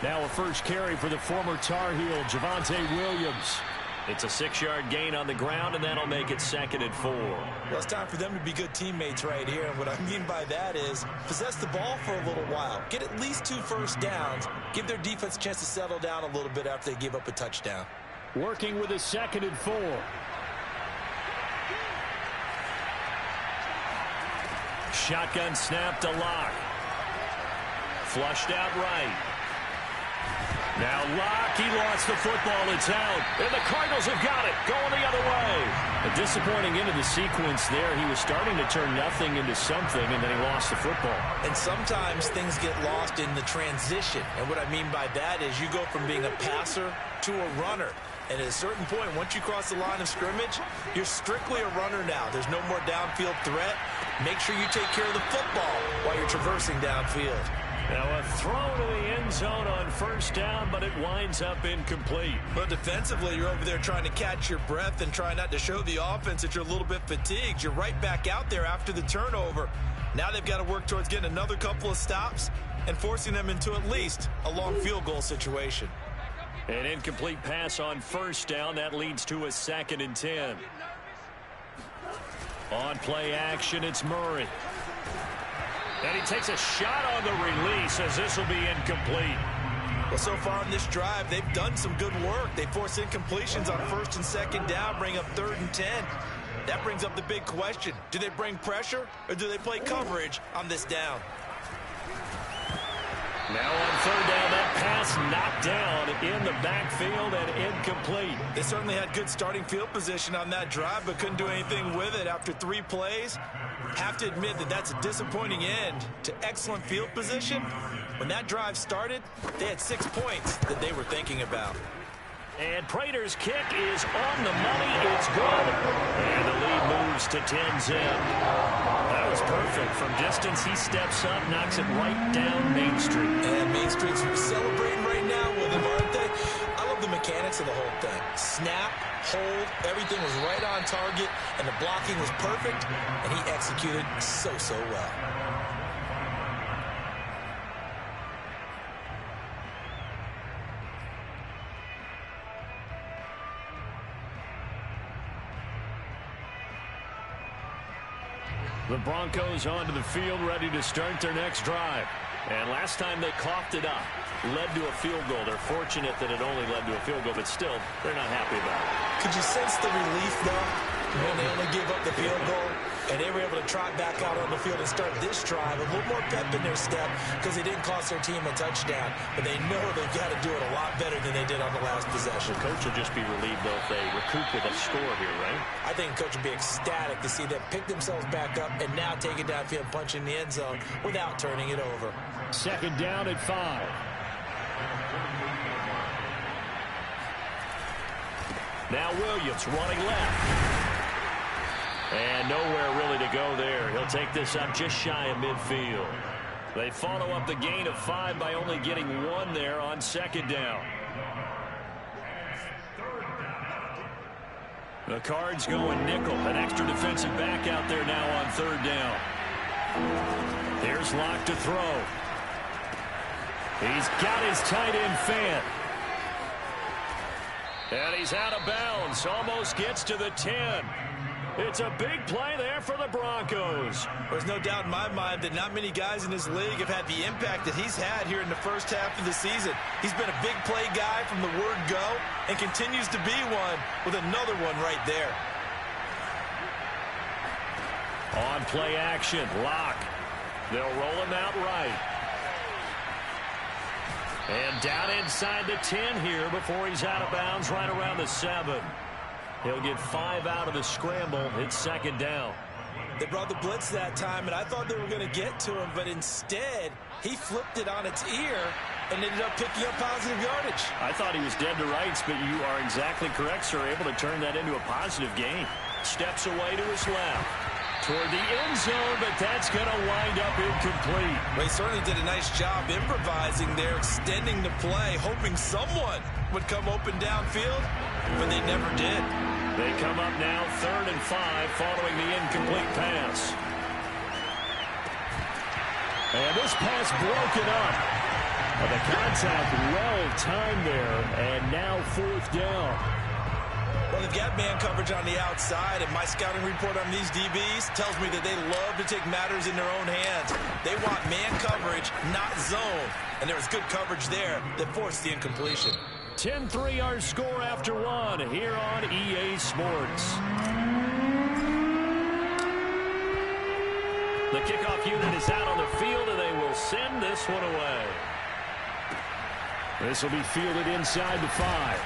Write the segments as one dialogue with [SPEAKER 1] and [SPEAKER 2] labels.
[SPEAKER 1] Now a first carry for the former Tar Heel, Javonte Williams. It's a 6-yard gain on the ground, and that'll make it 2nd and 4.
[SPEAKER 2] Well, it's time for them to be good teammates right here. And what I mean by that is possess the ball for a little while. Get at least 2 first downs. Give their defense a chance to settle down a little bit after they give up a touchdown.
[SPEAKER 1] Working with a 2nd and 4. Shotgun snap to Locke. Flushed out right. Now Locke, he lost the football. It's out. And the Cardinals have got it. Going the other way. A disappointing end of the sequence there. He was starting to turn nothing into something, and then he lost the football.
[SPEAKER 2] And sometimes things get lost in the transition. And what I mean by that is you go from being a passer to a runner. And at a certain point, once you cross the line of scrimmage, you're strictly a runner now. There's no more downfield threat. Make sure you take care of the football while you're traversing downfield.
[SPEAKER 1] Now a throw to the end zone on first down, but it winds up incomplete.
[SPEAKER 2] But defensively, you're over there trying to catch your breath and try not to show the offense that you're a little bit fatigued. You're right back out there after the turnover. Now they've got to work towards getting another couple of stops and forcing them into at least a long field goal situation.
[SPEAKER 1] An incomplete pass on first down. That leads to a 2nd and 10. On play action, it's Murray. And he takes a shot on the release as this will be incomplete.
[SPEAKER 2] Well, so far in this drive, they've done some good work. They force incompletions on 1st and 2nd down, bring up 3rd and 10. That brings up the big question. Do they bring pressure or do they play coverage on this down?
[SPEAKER 1] Now on 3rd down, that pass knocked down in the backfield and incomplete.
[SPEAKER 2] They certainly had good starting field position on that drive, but couldn't do anything with it after 3 plays. Have to admit that that's a disappointing end to excellent field position. When that drive started, they had 6 points that they were thinking about.
[SPEAKER 1] And Prater's kick is on the money. It's good. And the lead moves to 10-zip. That was perfect. From distance, he steps up, knocks it right down Main Street.
[SPEAKER 2] And Main Street's celebrating right now with him, aren't they? I love the mechanics of the whole thing. Snap, hold, everything was right on target, and the blocking was perfect, and he executed so well.
[SPEAKER 1] The Broncos onto the field, ready to start their next drive. And last time they coughed it up, led to a field goal. They're fortunate that it only led to a field goal, but still, they're not happy about it.
[SPEAKER 2] Could you sense the relief, though, when they only gave up the field goal? And they were able to trot back out on the field and start this drive. A little more pep in their step because they didn't cost their team a touchdown. But they know they've got to do it a lot better than they did on the last possession.
[SPEAKER 1] The coach will just be relieved, though, if they recoup with a score here, right?
[SPEAKER 2] I think the coach will be ecstatic to see them pick themselves back up and now take it downfield, punch in the end zone without turning it over.
[SPEAKER 1] 2nd down at 5. Now Williams running left. And nowhere really to go there. He'll take this up just shy of midfield. They follow up the gain of 5 by only getting 1 there on 2nd down. The Cards going nickel. An extra defensive back out there now on 3rd down. Here's Locke to throw. He's got his tight end fan. And he's out of bounds. Almost gets to the 10. It's a big play there for the Broncos.
[SPEAKER 2] There's no doubt in my mind that not many guys in this league have had the impact that he's had here in the first half of the season. He's been a big play guy from the word go and continues to be one with another one right there.
[SPEAKER 1] On play action, Locke. They'll roll him out right. And down inside the 10 here before he's out of bounds right around the 7. He'll get 5 out of the scramble. It's 2nd down.
[SPEAKER 2] They brought the blitz that time, and I thought they were going to get to him, but instead, he flipped it on its ear and ended up picking up positive yardage.
[SPEAKER 1] I thought he was dead to rights, but you are exactly correct, sir. Able to turn that into a positive gain. Steps away to his left. Toward the end zone, but that's going to wind up incomplete.
[SPEAKER 2] Well, he certainly did a nice job improvising there, extending the play, hoping someone would come open downfield, but they never did.
[SPEAKER 1] They come up now 3rd and 5 following the incomplete pass. And this pass broken up. The contact well timed there, and now 4th down.
[SPEAKER 2] Well, they've got man coverage on the outside, and my scouting report on these DBs tells me that they love to take matters in their own hands. They want man coverage, not zone. And there was good coverage there that forced the incompletion.
[SPEAKER 1] 10-3 our score after 1 here on EA Sports. The kickoff unit is out on the field, and they will send this one away. This will be fielded inside the 5.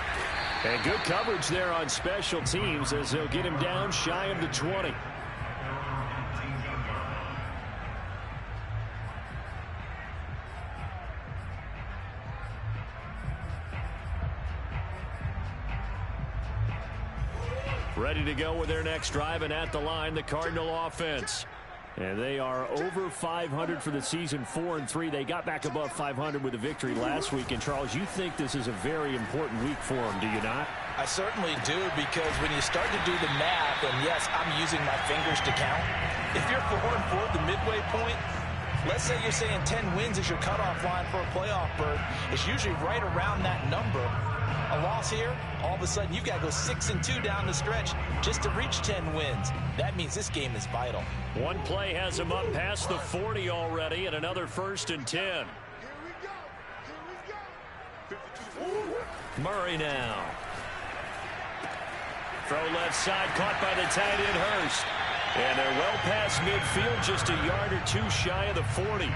[SPEAKER 1] And good coverage there on special teams as they'll get him down shy of the 20. Ready to go with their next drive, and at the line, the Cardinal offense. And they are over 500 for the season, 4-3. They got back above 500 with a victory last week. And, Charles, you think this is a very important week for them, do you not?
[SPEAKER 2] I certainly do, because when you start to do the math, and yes, I'm using my fingers to count. If you're 4-4 at the midway point, let's say you're saying 10 wins is your cutoff line for a playoff berth. It's usually right around that number. A loss here, all of a sudden you've got to go 6-2 down the stretch just to reach 10 wins. That means this game is vital.
[SPEAKER 1] One play has him up past the 40 already, and another 1st and 10. Murray now. Throw left side, caught by the tight end Hurst. And they're well past midfield, just a yard or two shy of the 40.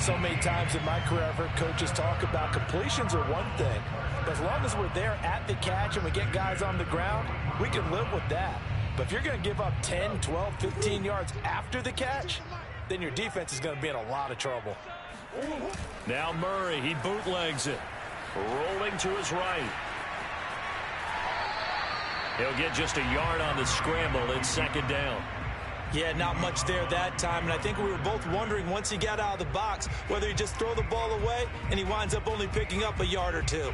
[SPEAKER 2] So many times in my career I've heard coaches talk about completions are one thing. But as long as we're there at the catch and we get guys on the ground, we can live with that. But if you're going to give up 10, 12, 15 yards after the catch, then your defense is going to be in a lot of trouble.
[SPEAKER 1] Now Murray, he bootlegs it. Rolling to his right. He'll get just a yard on the scramble in 2nd down.
[SPEAKER 2] Yeah, not much there that time, and I think we were both wondering once he got out of the box whether he just throw the ball away and he winds up only picking up a yard or two.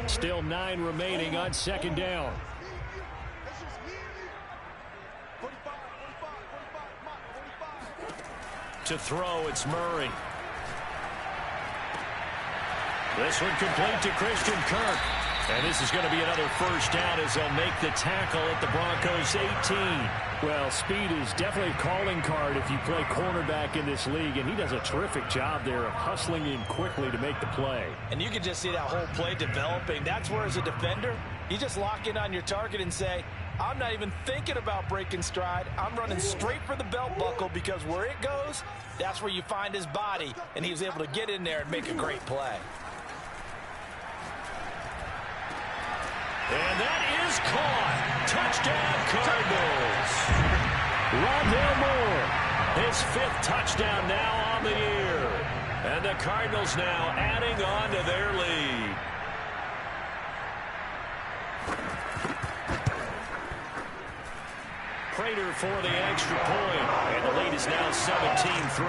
[SPEAKER 1] Still 9 remaining on 2nd down. To throw, it's Murray. This one complete to Christian Kirk. And this is going to be another 1st down as they'll make the tackle at the Broncos' 18. Well, speed is definitely a calling card if you play cornerback in this league, and he does a terrific job there of hustling in quickly to make the play.
[SPEAKER 2] And you can just see that whole play developing. That's where, as a defender, you just lock in on your target and say, I'm not even thinking about breaking stride. I'm running straight for the belt buckle, because where it goes, that's where you find his body. And he was able to get in there and make a great play.
[SPEAKER 1] And that is caught. Touchdown, Cardinals. Rondale Moore, his 5th touchdown now on the year. And the Cardinals now adding on to their lead. Prater for the extra point. And the lead is now 17-3.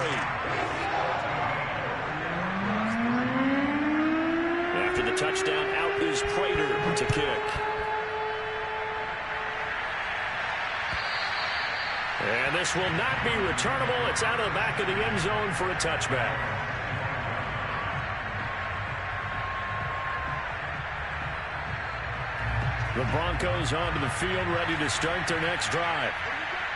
[SPEAKER 1] After the touchdown, out is Prater to kick. And this will not be returnable. It's out of the back of the end zone for a touchback. The Broncos onto the field, ready to start their next drive.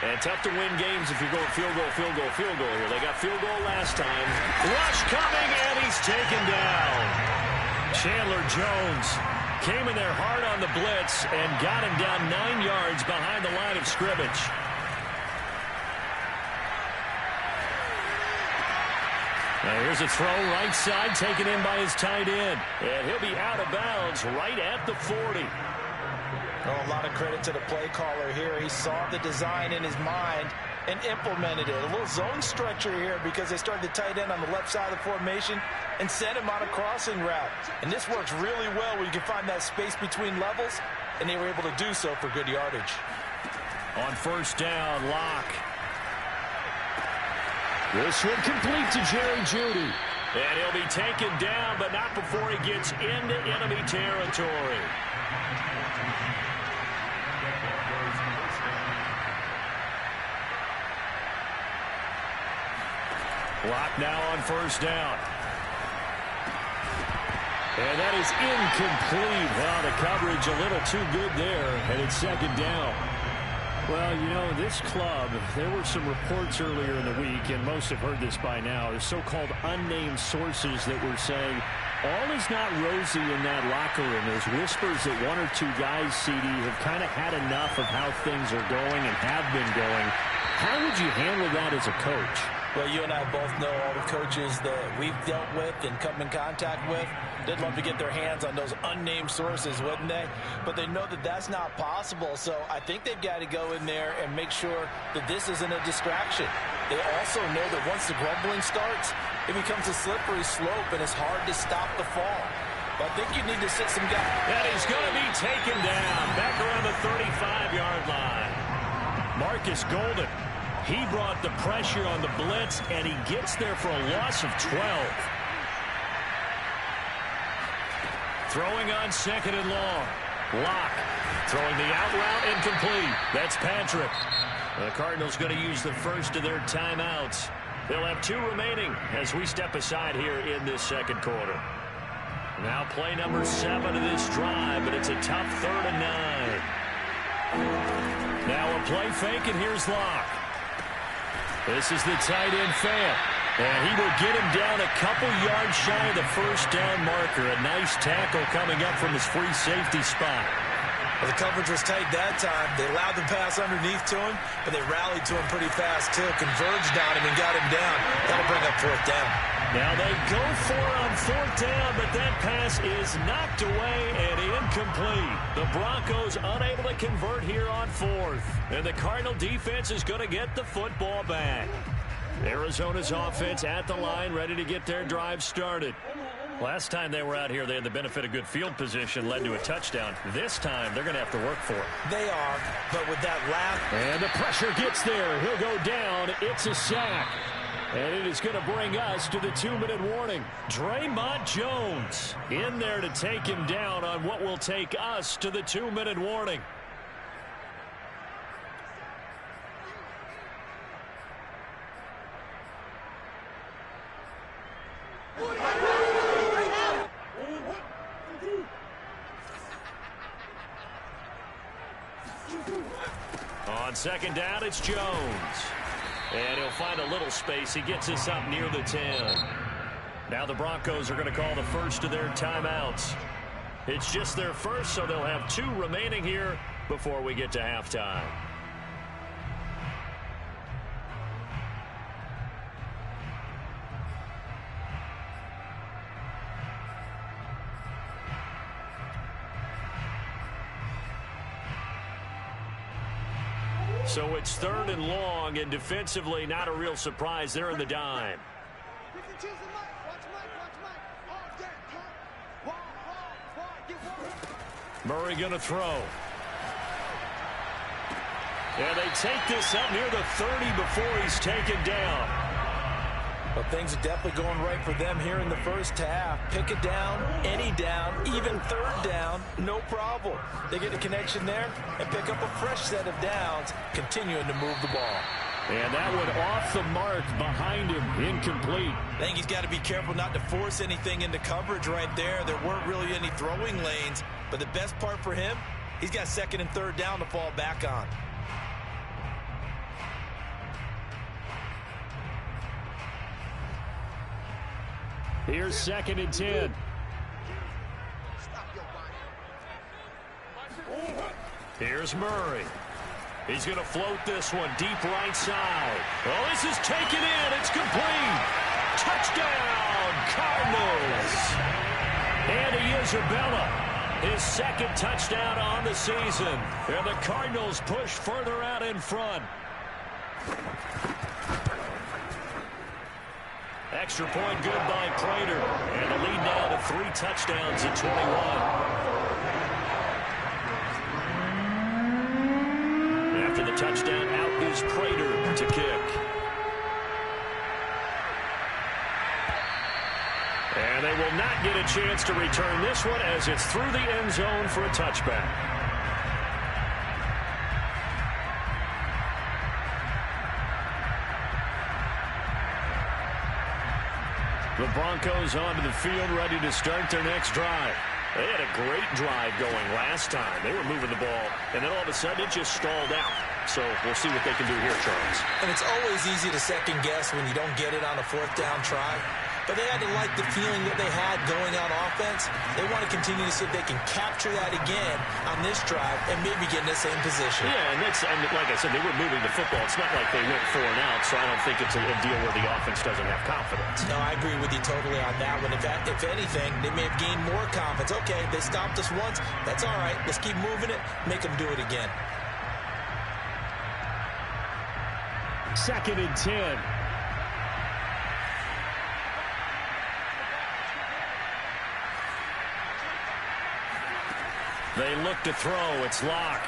[SPEAKER 1] And tough to win games if you're going field goal, field goal, field goal here. They got field goal last time. Rush coming, and he's taken down. Chandler Jones came in there hard on the blitz and got him down 9 yards behind the line of scrimmage. Now here's a throw right side, taken in by his tight end. And he'll be out of bounds right at the 40.
[SPEAKER 2] Oh, a lot of credit to the play caller here. He saw the design in his mind and implemented it. A little zone stretcher here, because they started the tight end on the left side of the formation and sent him on a crossing route. And this works really well when you can find that space between levels, and they were able to do so for good yardage.
[SPEAKER 1] On 1st down, Locke. This one complete to Jerry Jeudy. And he'll be taken down, but not before he gets into enemy territory. Block now on first down. And that is incomplete. Well, the coverage a little too good there, and it's second down.
[SPEAKER 3] Well, you know, this club, there were some reports earlier in the week, and most have heard this by now, the so-called unnamed sources that were saying all is not rosy in that locker room. There's whispers that one or two guys, CD, have kind of had enough of how things are going and have been going. How would you handle that as a coach?
[SPEAKER 2] Well, you and I both know all the coaches that we've dealt with and come in contact with. They'd love to get their hands on those unnamed sources, wouldn't they? But they know that that's not possible, so I think they've got to go in there and make sure that this isn't a distraction. They also know that once the grumbling starts, it becomes a slippery slope, and it's hard to stop the fall. But I think you need to sit some guys.
[SPEAKER 1] And he's going to be taken down back around the 35-yard line. Marcus Golden. He brought the pressure on the blitz, and he gets there for a loss of 12. Throwing on second and long. Locke throwing the out route incomplete. That's Patrick. The Cardinals going to use the first of their timeouts. They'll have 2 remaining as we step aside here in this second quarter. Now play number 7 of this drive, but it's a tough 3rd and 9. Now a play fake, and here's Locke. This is the tight end fan. And he will get him down a couple yards shy of the first down marker. A nice tackle coming up from his free safety spot.
[SPEAKER 2] Well, the coverage was tight that time. They allowed the pass underneath to him, but they rallied to him pretty fast, too. Converged on him and got him down. That'll bring up 4th down.
[SPEAKER 1] Now they go for it on 4th down, but that pass is knocked away and incomplete. The Broncos unable to convert here on 4th. And the Cardinal defense is going to get the football back. Arizona's offense at the line, ready to get their drive started. Last time they were out here, they had the benefit of good field position, led to a touchdown. This time, they're going to have to work for it.
[SPEAKER 2] They are, but with that last...
[SPEAKER 1] And the pressure gets there. He'll go down. It's a sack. And it is going to bring us to the 2-minute warning. Draymond Jones in there to take him down on what will take us to the 2-minute warning. On second down, it's Jones. And he'll find a little space. He gets us up near the 10. Now the Broncos are going to call the first of their timeouts. It's just their first, so they'll have 2 remaining here before we get to halftime. So it's 3rd and long, and defensively not a real surprise. They're in the dime. Murray going to throw. And they take this up near the 30 before he's taken down.
[SPEAKER 2] Well, things are definitely going right for them here in the first half. Pick it down, any down, even 3rd down, no problem. They get a connection there and pick up a fresh set of downs, continuing to move the ball.
[SPEAKER 1] And that one off the mark behind him, incomplete.
[SPEAKER 2] I think he's got to be careful not to force anything into coverage right there. There weren't really any throwing lanes, but the best part for him, he's got 2nd and 3rd down to fall back on.
[SPEAKER 1] Here's 2nd and 10. Here's Murray. He's going to float this one deep right side. Oh, this is taken in. It's complete. Touchdown, Cardinals. Andy Isabella, his 2nd touchdown on the season. And the Cardinals push further out in front. Extra point good by Prater. And the lead now to 3 touchdowns at 21. After the touchdown, out is Prater to kick. a chance to return this one as it's through the end zone for a touchback. The Broncos onto the field, ready to start their next drive. They had a great drive going last time. They were moving the ball, and then all of a sudden it just stalled out. So we'll see what they can do here, Charles.
[SPEAKER 2] And it's always easy to second guess when you don't get it on a fourth down try. But they had to like the feeling that they had going on offense. They want to continue to see if they can capture that again on this drive and maybe get in the same position.
[SPEAKER 1] Yeah, and like I said, they were moving the football. It's not like they went 4 and out, so I don't think it's a deal where the offense doesn't have confidence.
[SPEAKER 2] No, I agree with you totally on that one. If anything, they may have gained more confidence. Okay, they stopped us once. That's all right. Let's keep moving it. Make them do it again.
[SPEAKER 3] 2nd and 10.
[SPEAKER 1] They look to throw. It's Locke.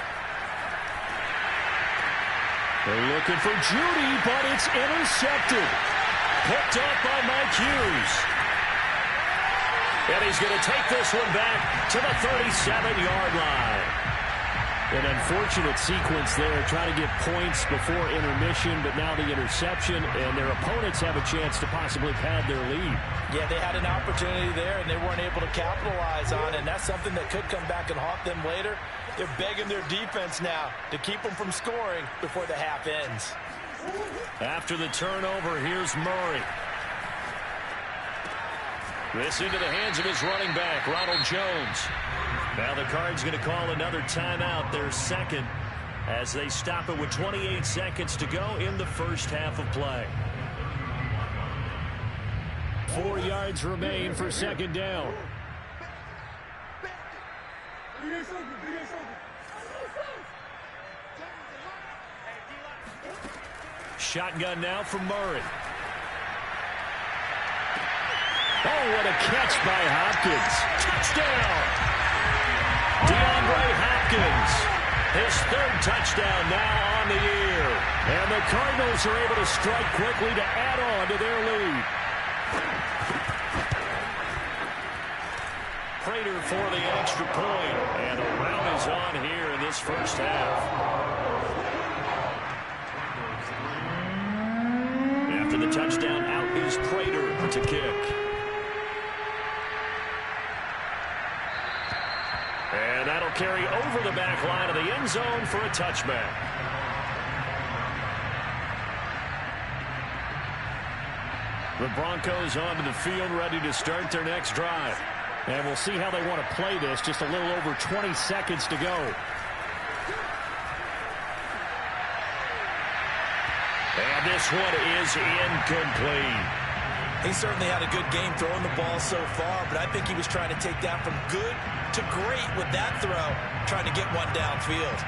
[SPEAKER 1] They're looking for Judy, but it's intercepted. Picked up by Mike Hughes. And he's going to take this one back to the 37-yard line.
[SPEAKER 3] An unfortunate sequence there, trying to get points before intermission, but now the interception, and their opponents have a chance to possibly pad their lead.
[SPEAKER 2] Yeah, they had an opportunity there, and they weren't able to capitalize on it, and that's something that could come back and haunt them later. They're begging their defense now to keep them from scoring before the half ends.
[SPEAKER 1] After the turnover, here's Murray. This into the hands of his running back, Ronald Jones. Now the Cards going to call another timeout, their second, as they stop it with 28 seconds to go in the first half of play.
[SPEAKER 3] 4 yards remain for 2nd down.
[SPEAKER 1] Shotgun now from Murray. Oh, what a catch by Hopkins. Touchdown! DeAndre Hopkins, his 3rd touchdown now on the year.
[SPEAKER 3] And the Cardinals are able to strike quickly to add on to their lead.
[SPEAKER 1] Prater for the extra point. And the round is on here in this first half. After the touchdown, out is Prater to kick. And that'll carry over the back line of the end zone for a touchback. The Broncos onto the field, ready to start their next drive.
[SPEAKER 3] And we'll see how they want to play this. Just a little over 20 seconds to go.
[SPEAKER 1] And this one is incomplete.
[SPEAKER 2] He certainly had a good game throwing the ball so far, but I think he was trying to take that from good to great with that throw, trying to get one downfield.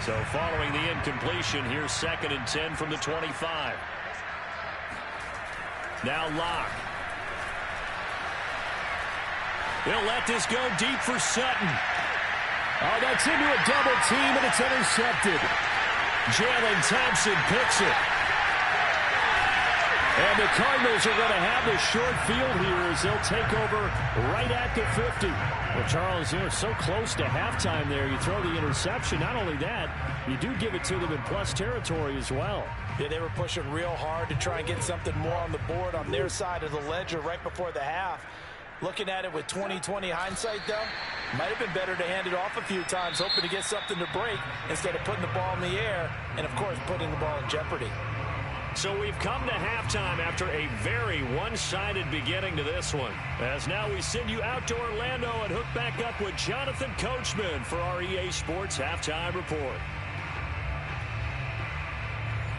[SPEAKER 1] So following the incompletion, here's 2nd and 10 from the 25. Now Locke. He'll let this go deep for Sutton.
[SPEAKER 3] Oh, that's into a double team, and it's intercepted.
[SPEAKER 1] Jalen Thompson picks it.
[SPEAKER 3] And the Cardinals are going to have the short field here as they'll take over right at the 50. Well, Charles, you're so close to halftime there. You throw the interception. Not only that, you do give it to them in plus territory as well.
[SPEAKER 2] Yeah, they were pushing real hard to try and get something more on the board on their side of the ledger right before the half. Looking at it with 20/20 hindsight, though, might have been better to hand it off a few times, hoping to get something to break instead of putting the ball in the air and, of course, putting the ball in jeopardy.
[SPEAKER 1] So we've come to halftime after a very one-sided beginning to this one. As now we send you out to Orlando and hook back up with Jonathan Coachman for our EA Sports Halftime Report.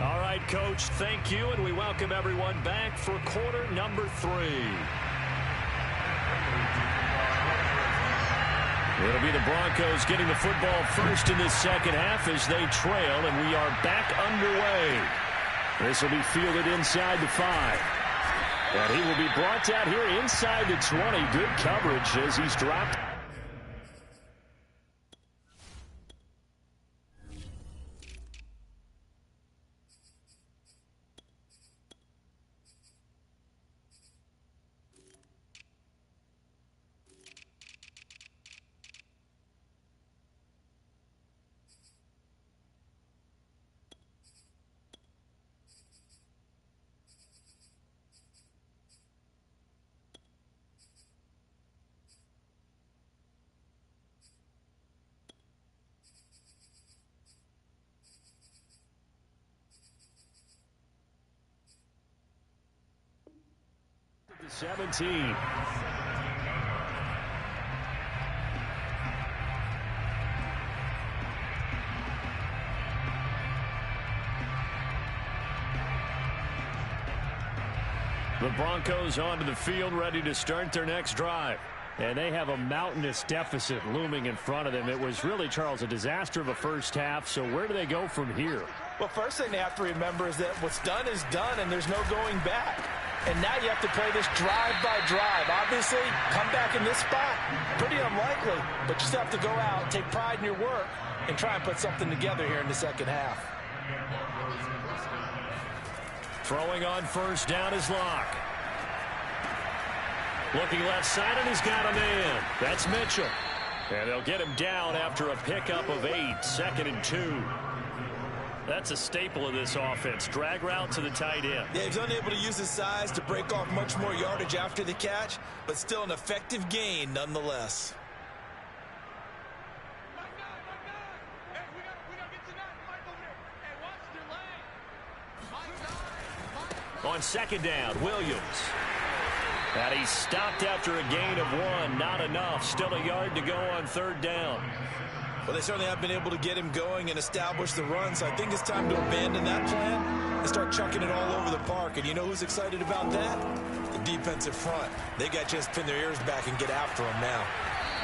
[SPEAKER 1] All right, Coach, thank you, and we welcome everyone back for quarter number 3. It'll be the Broncos getting the football first in this second half as they trail, and we are back underway. This will be fielded inside the 5. And he will be brought down here inside the 20. Good coverage as he's dropped.
[SPEAKER 3] 17. The Broncos onto the field, ready to start their next drive. And they have a mountainous deficit looming in front of them. It was really, Charles, a disaster of a first half. So where do they go from here?
[SPEAKER 2] Well, first thing they have to remember is that what's done is done, and there's no going back. And now you have to play this drive by drive. Obviously, come back in this spot, pretty unlikely. But you still have to go out, take pride in your work, and try and put something together here in the second half.
[SPEAKER 1] Throwing on first down is Locke. Looking left side, and he's got a man. That's Mitchell. And they'll get him down after a pickup of 8, 2nd and 2. That's a staple of this offense. Drag route to the tight end.
[SPEAKER 2] Yeah, he's unable to use his size to break off much more yardage after the catch, but still an effective gain nonetheless.
[SPEAKER 1] On second down, Williams. And he's stopped after a gain of 1. Not enough. Still a yard to go on third down.
[SPEAKER 2] Well, they certainly have been able to get him going and establish the run, so I think it's time to abandon that plan and start chucking it all over the park. And you know who's excited about that? The defensive front. They got to just pin their ears back and get after him now.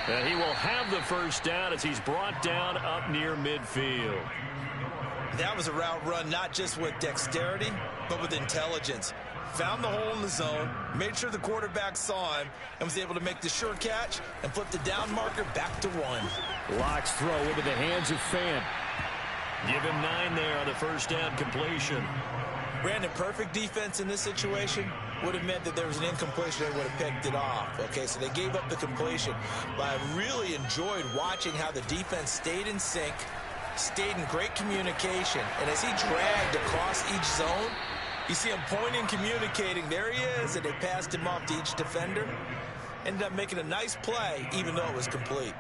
[SPEAKER 1] And he will have the first down as he's brought down up near midfield.
[SPEAKER 2] That was a route run not just with dexterity, but with intelligence. Found the hole in the zone, made sure the quarterback saw him, and was able to make the sure catch and flip the down marker back to 1.
[SPEAKER 3] Locke's throw into the hands of Fant.
[SPEAKER 1] Give him 9 there on the first down completion.
[SPEAKER 2] Brandon, perfect defense in this situation would have meant that there was an incompletion. They would have picked it off. Okay, so they gave up the completion. But I really enjoyed watching how the defense stayed in sync, stayed in great communication, and as he dragged across each zone, you see him pointing, communicating. There he is, and they passed him off to each defender. Ended up making a nice play, even though it was complete.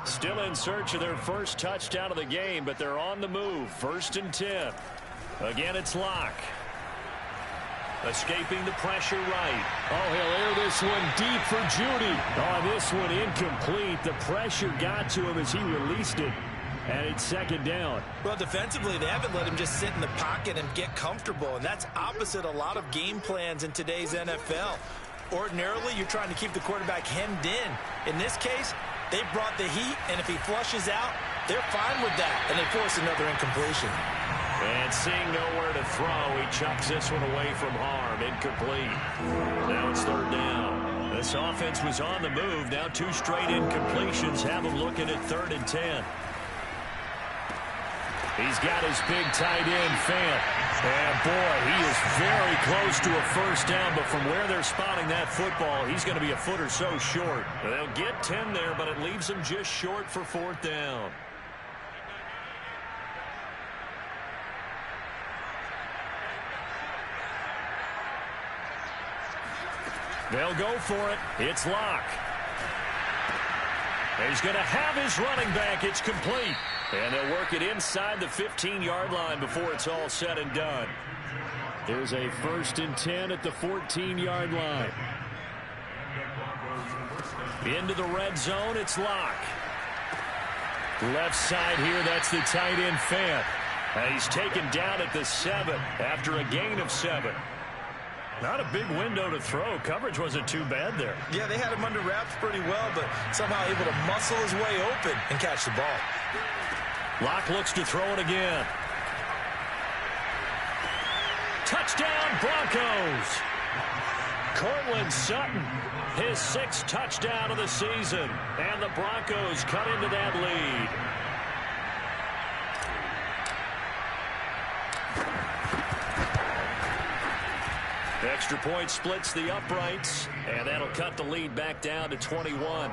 [SPEAKER 1] Still in search of their first touchdown of the game, but they're on the move. 1st and 10. Again, it's Locke. Escaping the pressure right.
[SPEAKER 3] Oh, he'll air this one deep for Judy. Oh, this one incomplete. The pressure got to him as he released it. And it's 2nd down.
[SPEAKER 2] Well, defensively, they haven't let him just sit in the pocket and get comfortable, and that's opposite a lot of game plans in today's NFL. Ordinarily, you're trying to keep the quarterback hemmed in. In this case, they brought the heat, and if he flushes out, they're fine with that, and they force another incompletion.
[SPEAKER 1] And seeing nowhere to throw, he chucks this one away from harm. Incomplete. Now it's 3rd down. This offense was on the move. Now 2 straight incompletions have them looking at 3rd and 10. He's got his big tight end, Fant. And, boy, he is very close to a first down, but from where they're spotting that football, he's going to be a foot or so short. They'll get 10 there, but it leaves him just short for 4th down. They'll go for it. It's Locke. He's going to have his running back. It's complete. And they'll work it inside the 15-yard line before it's all said and done.
[SPEAKER 3] There's a 1st and 10 at the 14-yard line.
[SPEAKER 1] Into the red zone, it's Locke. Left side here, that's the tight end, Fant. And he's taken down at the 7 after a gain of 7. Not a big window to throw. Coverage wasn't too bad there.
[SPEAKER 2] Yeah, they had him under wraps pretty well, but somehow able to muscle his way open and catch the ball.
[SPEAKER 1] Locke looks to throw it again. Touchdown, Broncos. Cortland Sutton, his 6th touchdown of the season. And the Broncos cut into that lead. Extra point splits the uprights, and that'll cut the lead back down to 21.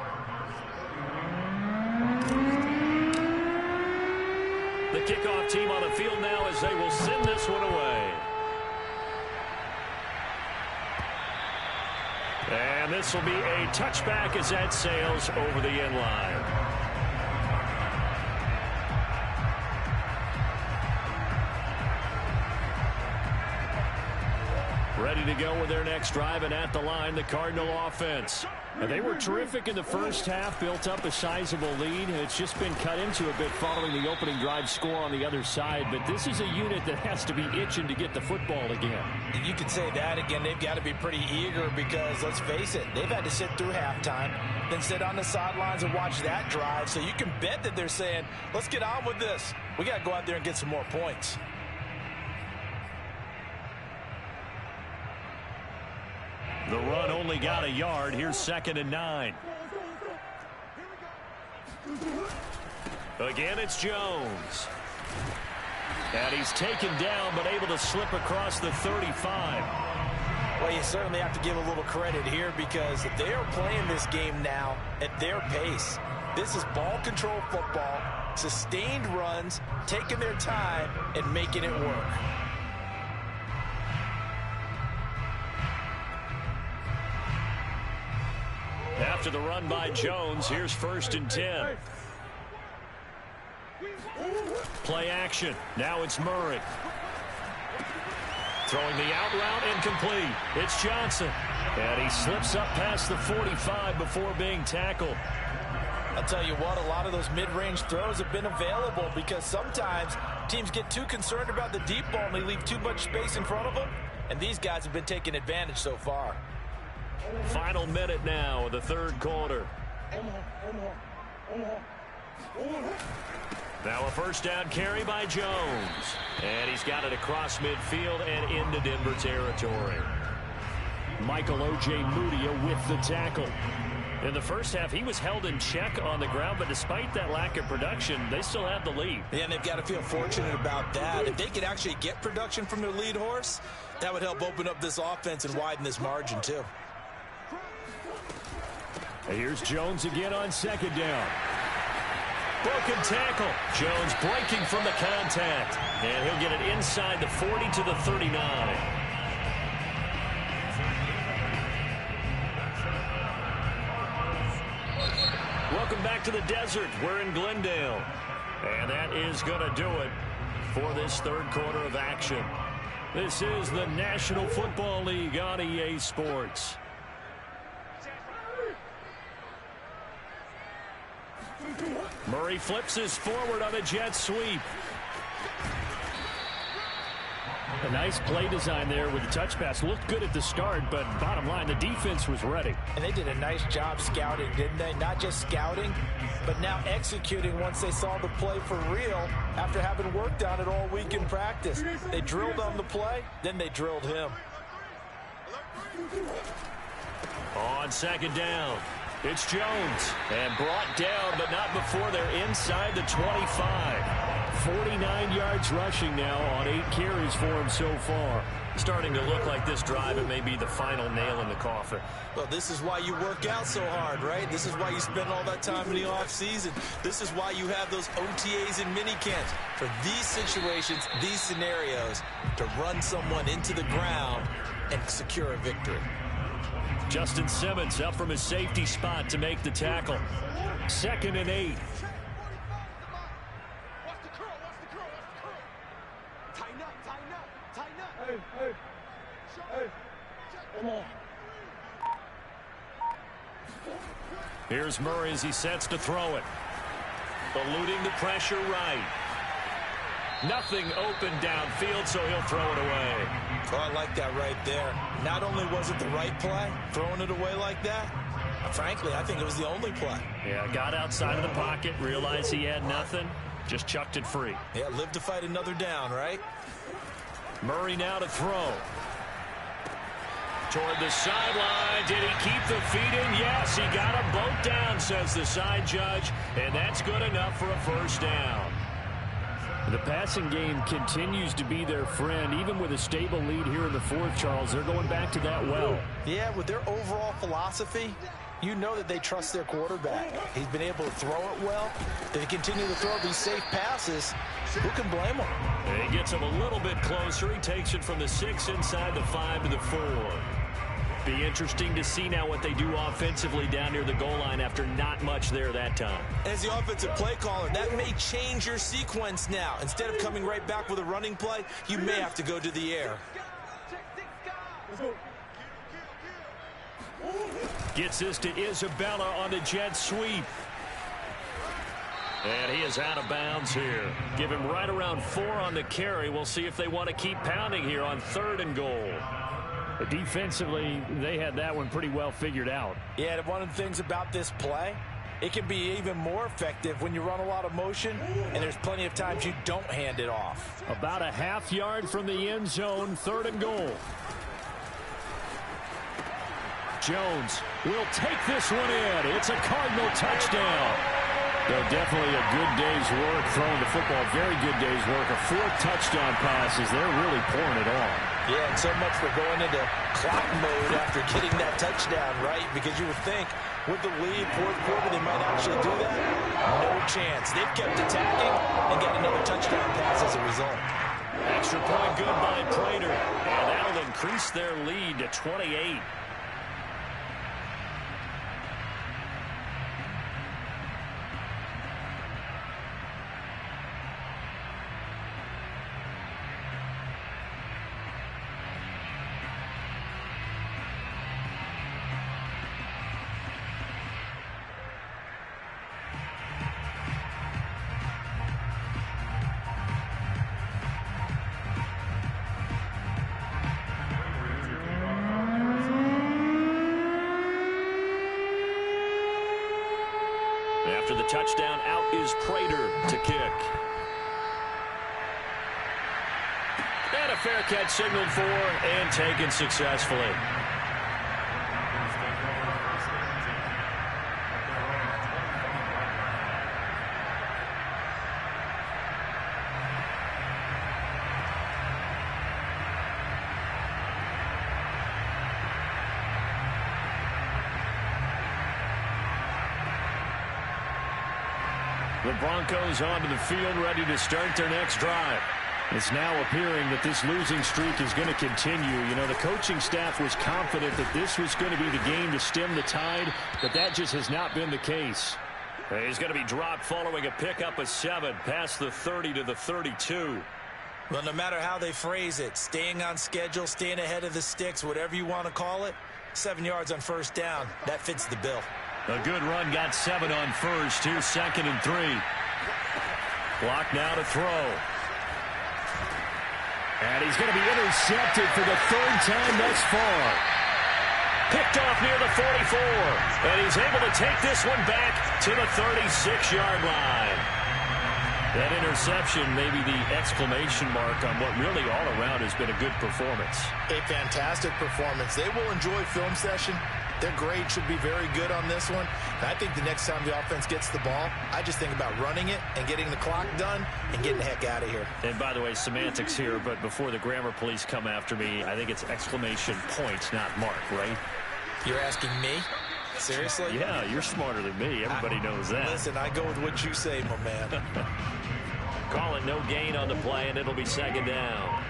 [SPEAKER 1] The kickoff team on the field now as they will send this one away. And this will be a touchback as that sails over the end line. ready to go with their next drive, and at the line, the Cardinal offense.
[SPEAKER 3] And they were terrific in the first half, built up a sizable lead. It's just been cut into a bit following the opening drive score on the other side, but this is a unit that has to be itching to get the football again.
[SPEAKER 2] You can say that again. They've got to be pretty eager because, let's face it, they've had to sit through halftime, then sit on the sidelines and watch that drive. So you can bet that they're saying, let's get on with this. We got to go out there and get some more points.
[SPEAKER 1] The run only got a yard. Here's 2nd and 9. Again, it's Jones. And he's taken down, but able to slip across the 35.
[SPEAKER 2] Well, you certainly have to give a little credit here because they are playing this game now at their pace. This is ball control football, sustained runs, taking their time, and making it work.
[SPEAKER 1] After the run by Jones, here's 1st and 10. Play action. Now it's Murray. Throwing the out route incomplete. It's Johnson. And he slips up past the 45 before being tackled.
[SPEAKER 2] I'll tell you what, a lot of those mid-range throws have been available because sometimes teams get too concerned about the deep ball and they leave too much space in front of them. And these guys have been taking advantage so far.
[SPEAKER 1] Final minute now of the 3rd quarter. Now a 1st down carry by Jones. And he's got it across midfield and into Denver territory.
[SPEAKER 3] Michael O.J. Mudia with the tackle.
[SPEAKER 1] In the first half, he was held in check on the ground, but despite that lack of production, they still have the lead.
[SPEAKER 2] Yeah, and they've got to feel fortunate about that. If they could actually get production from their lead horse, that would help open up this offense and widen this margin too.
[SPEAKER 3] Here's Jones again on 2nd down.
[SPEAKER 1] Broken tackle. Jones breaking from the contact. And he'll get it inside the 40 to the 39. Welcome back to the desert. We're in Glendale. And that is going to do it for this 3rd quarter of action. This is the National Football League on EA Sports. Murray flips his forward on a jet sweep.
[SPEAKER 3] A nice play design there with the touch pass. Looked good at the start, but bottom line, the defense was ready.
[SPEAKER 2] And they did a nice job scouting, didn't they? Not just scouting, but now executing once they saw the play for real after having worked on it all week in practice. They drilled on the play, then they drilled him.
[SPEAKER 1] On 2nd down, it's Jones. And brought down, but not before they're inside the 25.
[SPEAKER 3] 49 yards rushing now on 8 carries for him so far.
[SPEAKER 1] Starting to look like this drive, it may be the final nail in the coffin.
[SPEAKER 2] Well, this is why you work out so hard, right? This is why you spend all that time in the offseason. This is why you have those OTAs and minicamps. For these situations, these scenarios, to run someone into the ground and secure a victory.
[SPEAKER 1] Justin Simmons up from his safety spot to make the tackle. 2nd and 8. Here's Murray as he sets to throw it. Eluding the pressure right. Nothing open downfield, so he'll throw it away.
[SPEAKER 2] Oh, I like that right there. Not only was it the right play, throwing it away like that, frankly, I think it was the only play.
[SPEAKER 1] Yeah, got outside of the pocket, realized he had nothing, just chucked it free.
[SPEAKER 2] Yeah, live to fight another down, right?
[SPEAKER 1] Murray now to throw. Toward the sideline. Did he keep the feet in? Yes, he got them both down, says the side judge, and that's good enough for a 1st down.
[SPEAKER 3] The passing game continues to be their friend. Even with a stable lead here in the 4th, Charles, they're going back to that well.
[SPEAKER 2] Yeah, with their overall philosophy, you know that they trust their quarterback. He's been able to throw it well. They continue to throw these safe passes. Who can blame him?
[SPEAKER 1] And he gets him a little bit closer. He takes it from the 6 inside the 5 to the 4. Be interesting to see now what they do offensively down near the goal line after not much there that time.
[SPEAKER 2] As the offensive play caller, that may change your sequence now. Instead of coming right back with a running play, you may have to go to the air.
[SPEAKER 1] Gets this to Isabella on the jet sweep. And he is out of bounds here. Give him right around 4 on the carry. We'll see if they want to keep pounding here on 3rd and goal.
[SPEAKER 3] But defensively, they had that one pretty well figured out.
[SPEAKER 2] Yeah, one of the things about this play, it can be even more effective when you run a lot of motion, and there's plenty of times you don't hand it off.
[SPEAKER 3] About a half yard from the end zone, 3rd and goal. Jones will take this one in. It's a Cardinal touchdown. Definitely a good day's work throwing the football. Very good day's work. A 4th touchdown pass as they're really pouring it on.
[SPEAKER 2] Yeah, and so much for going into clock mode after getting that touchdown, right? Because you would think with the lead, 4th quarter, they might actually do that. No chance. They've kept attacking and got another touchdown pass as a result.
[SPEAKER 1] Extra point good by Prater. And that'll increase their lead to 28. After the touchdown, out is Prater to kick. And a fair catch signaled for and taken successfully. The Broncos onto the field, ready to start their next drive. It's now appearing that this losing streak is going to continue. You know, the coaching staff was confident that this was going to be the game to stem the tide, but that just has not been the case. He's going to be dropped following a pickup of 7 past the 30 to the 32.
[SPEAKER 2] Well, no matter how they phrase it, staying on schedule, staying ahead of the sticks, whatever you want to call it, 7 yards on 1st down, that fits the bill.
[SPEAKER 1] A good run, got 7 on 1st. Here's 2nd and 3. Clock now to throw. And he's going to be intercepted for the 3rd time thus far. Picked off near the 44. And he's able to take this one back to the 36-yard line. That interception may be the exclamation mark on what really all around has been a good performance.
[SPEAKER 2] A fantastic performance. They will enjoy film session. Their grade should be very good on this one. And I think the next time the offense gets the ball, I just think about running it and getting the clock done and getting the heck out of here.
[SPEAKER 1] And by the way, semantics here, but before the grammar police come after me, I think it's exclamation point, not mark, right?
[SPEAKER 2] You're asking me? Seriously?
[SPEAKER 1] Yeah, you're smarter than me. Everybody knows that.
[SPEAKER 2] Listen, I go with what you say, my man.
[SPEAKER 1] Call it no gain on the play, and it'll be 2nd down.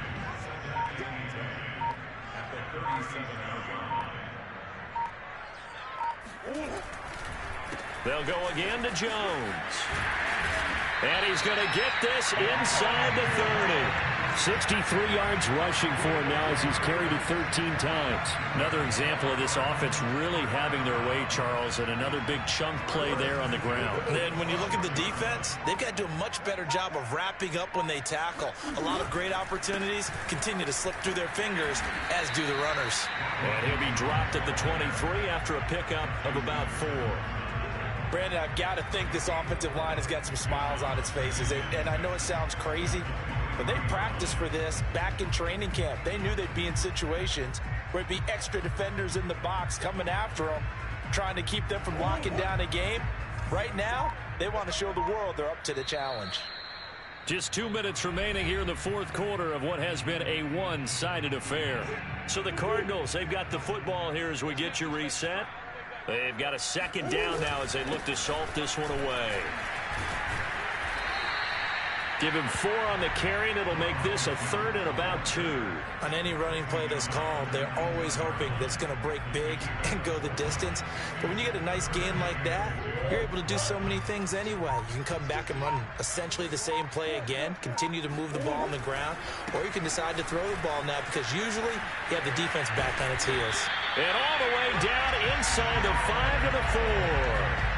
[SPEAKER 1] They'll go again to Jones. And he's going to get this inside the 30.
[SPEAKER 3] 63 yards rushing for him now as he's carried it 13 times.
[SPEAKER 1] Another example of this offense really having their way, Charles, and another big chunk play there on the ground.
[SPEAKER 2] And then when you look at the defense, they've got to do a much better job of wrapping up when they tackle. A lot of great opportunities continue to slip through their fingers, as do the runners.
[SPEAKER 1] And he'll be dropped at the 23 after a pickup of about 4.
[SPEAKER 2] Brandon, I've got to think this offensive line has got some smiles on its faces. And I know it sounds crazy, but they practiced for this back in training camp. They knew they'd be in situations where it'd be extra defenders in the box coming after them, trying to keep them from locking down a game. Right now, they want to show the world they're up to the challenge.
[SPEAKER 1] Just 2 minutes remaining here in the 4th quarter of what has been a one-sided affair. So the Cardinals, they've got the football here as we get you reset. They've got a 2nd down now as they look to salt this one away. Give him 4 on the carry, and it'll make this a 3rd and about 2.
[SPEAKER 2] On any running play that's called, they're always hoping that it's going to break big and go the distance. But when you get a nice gain like that, you're able to do so many things anyway. You can come back and run essentially the same play again, continue to move the ball on the ground, or you can decide to throw the ball now because usually you have the defense back on its heels.
[SPEAKER 1] And all the way down inside the 5 to the 4.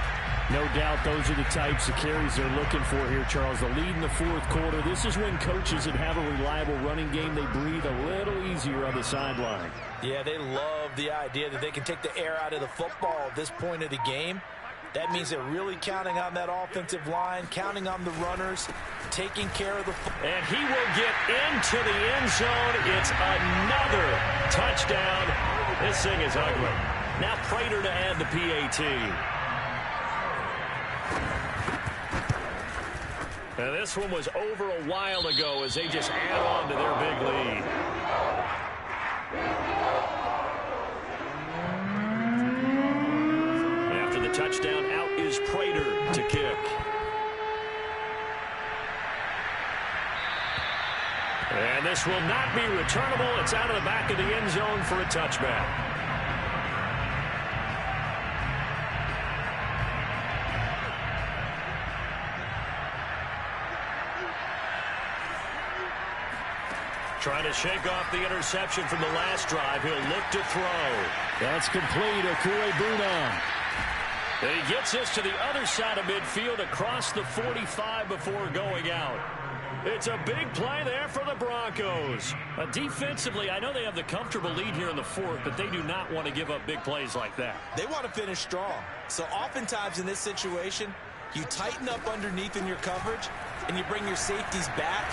[SPEAKER 3] No doubt those are the types of carries they're looking for here, Charles. The lead in the 4th quarter. This is when coaches that have a reliable running game, they breathe a little easier on the sideline.
[SPEAKER 2] Yeah, they love the idea that they can take the air out of the football at this point of the game. That means they're really counting on that offensive line, counting on the runners, taking care of the football.
[SPEAKER 1] And he will get into the end zone. It's another touchdown. This thing is ugly. Now Prater to add the PAT. And this one was over a while ago as they just add on to their big lead. After the touchdown, out is Prater to kick. And this will not be returnable. It's out of the back of the end zone for a touchback. Trying to shake off the interception from the last drive. He'll look to throw.
[SPEAKER 3] That's complete. Okurebuna.
[SPEAKER 1] And he gets this to the other side of midfield across the 45 before going out. It's a big play there for the Broncos. Defensively, I know they have the comfortable lead here in the 4th, but they do not want to give up big plays like that.
[SPEAKER 2] They want to finish strong. So oftentimes in this situation, you tighten up underneath in your coverage, and you bring your safeties back.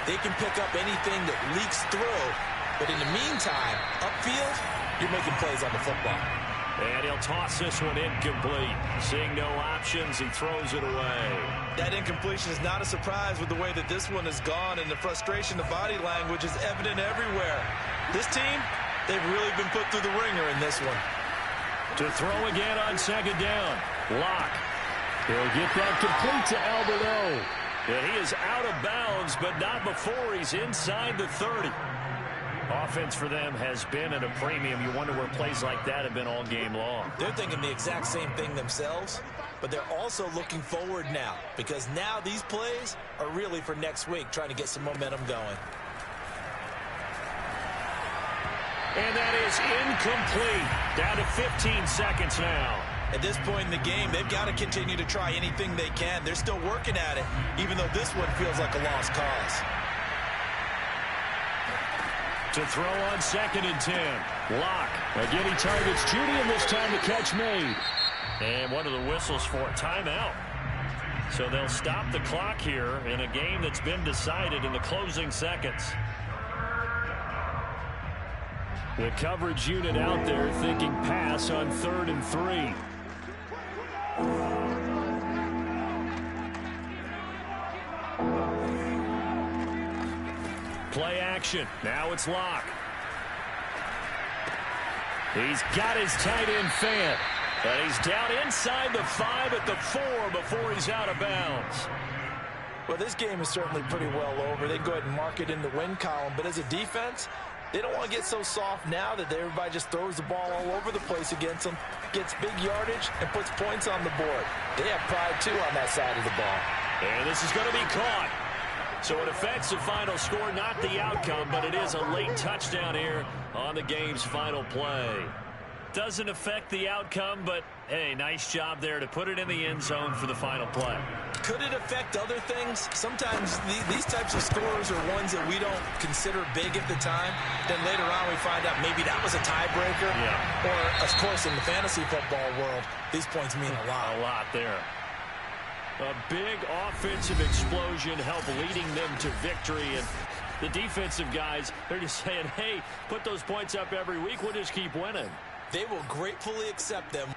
[SPEAKER 2] They can pick up anything that leaks through. But in the meantime, upfield, you're making plays on the football.
[SPEAKER 1] And he'll toss this one incomplete. Seeing no options, he throws it away.
[SPEAKER 2] That incompletion is not a surprise with the way that this one has gone, and the frustration, the body language is evident everywhere. This team, they've really been put through the ringer in this one.
[SPEAKER 1] To throw again on 2nd down. Locke.
[SPEAKER 3] He'll get that complete to Alberto.
[SPEAKER 1] And he is out of bounds, but not before he's inside the 30. Offense for them has been at a premium. You wonder where plays like that have been all game long.
[SPEAKER 2] They're thinking the exact same thing themselves, but they're also looking forward now because now these plays are really for next week, trying to get some momentum going.
[SPEAKER 1] And that is incomplete. Down to 15 seconds now.
[SPEAKER 2] At this point in the game, they've got to continue to try anything they can. They're still working at it, even though this one feels like a lost cause.
[SPEAKER 1] To throw on 2nd and 10. Locke.
[SPEAKER 3] Again, he targets Judy, and this time the catch made.
[SPEAKER 1] And one of the whistles for a timeout. So they'll stop the clock here in a game that's been decided in the closing seconds.
[SPEAKER 3] The coverage unit out there thinking pass on 3rd and 3.
[SPEAKER 1] Play action. Now it's Locke. He's got his tight end Fant. And he's down inside the 5 at the 4 before he's out of bounds.
[SPEAKER 2] Well, this game is certainly pretty well over. They can go ahead and mark it in the win column. But as a defense, they don't want to get so soft now that everybody just throws the ball all over the place against them, gets big yardage, and puts points on the board. They have pride, too, on that side of the ball.
[SPEAKER 1] And this is going to be caught. So it affects the final score, not the outcome, but it is a late touchdown here on the game's final play. Doesn't affect the outcome, but, hey, nice job there to put it in the end zone for the final play.
[SPEAKER 2] Could it affect other things? Sometimes these types of scores are ones that we don't consider big at the time. Then later on we find out maybe that was a tiebreaker.
[SPEAKER 1] Yeah.
[SPEAKER 2] Or, of course, in the fantasy football world, these points mean a lot.
[SPEAKER 1] A lot there. A big offensive explosion helped leading them to victory. And the defensive guys, they're just saying, hey, put those points up every week. We'll just keep winning.
[SPEAKER 2] They will gratefully accept them.